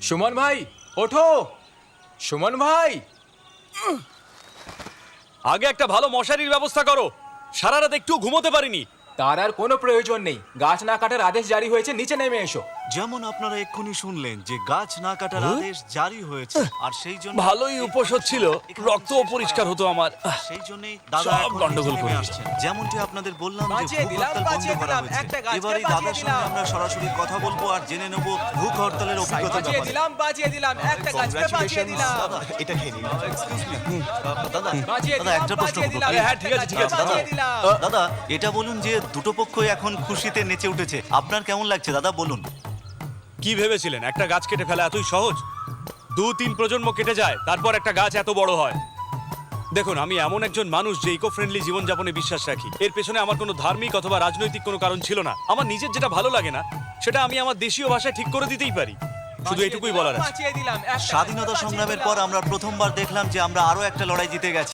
সুমন ভাই ওঠো, সুমন ভাই। আগে একটা ভালো মশারির ব্যবস্থা করো, সারা রাত একটু ঘুমোতে পারিনি। তার আর কোনো প্রয়োজন নেই, গাছ না কাটার আদেশ জারি হয়েছে, নিচে নেমে এসো। যেমন আপনারা এক্ষুনি শুনলেন যে গাছ না কাটার আদেশ জারি হয়েছে, আর সেই জন্য ভালোই উপোস হচ্ছিল, রক্তও পরিষ্কার হতো আমার। সেই জন্যই দাদা সব এখন গন্ডগোল নিচে করে নেমে দিচ্ছে। আসছেন। যেমনটি আপনাদের বললাম যে বাঁচিয়ে ভূখ দিলাম, হরতাল বন্ধ বাঁচিয়ে করা দিলাম, হয়েছে। একটা গাছকে এবারে বাঁচিয়ে দাদার দিলাম। সঙ্গে আমরা সরাসরি কথা বলবো আর জেনে নেব ভূখ হরতালের অভিজ্ঞতার বাঁচিয়ে ব্যাপারে। দিলাম, বাঁচিয়ে দিলাম, একটা গাছকে বাঁচিয়ে দিলাম। দাদা এটা খেয়ে নিন। দাদা বাঁচিয়ে দাদা দিলাম, একটা প্রশ্ন বাঁচিয়ে করবো? দিলাম, হ্যাঁ, ঠিক আছে, একটা ঠিক আছে, গাছকে দাদা বাঁচিয়ে দিলাম। দাদা এটা বলুন যে দুটো পক্ষই এখন খুশিতে নেচে উঠেছে, আপনার কেমন লাগছে দাদা বলুন? কি ভেবেছিলেন একটা গাছ কেটে ফেলা এতই সহজ? 2-3 প্রজন্ম কেটে যায়, তারপর একটা গাছ এত বড় হয়। দেখুন, আমি এমন একজন মানুষ যে ইকো ফ্রেন্ডলি জীবনযাপনে বিশ্বাস রাখি। এর পেছনে আমার কোনো ধার্মিক অথবা রাজনৈতিক কোনো কারণ ছিল না। আমার নিজের যেটা ভালো লাগে না সেটা আমি আমার দেশীয় ভাষায় ঠিক করে দিতেই পারি। শুধু এটুকুই বলার আছে। বাঁচিয়ে দিলাম, একটা স্বাধীনতা গাছকে সংগ্রামের বাঁচিয়ে পর আমরা প্রথমবার দেখলাম যে আমরা আরো একটা লড়াই জিতে গেছি।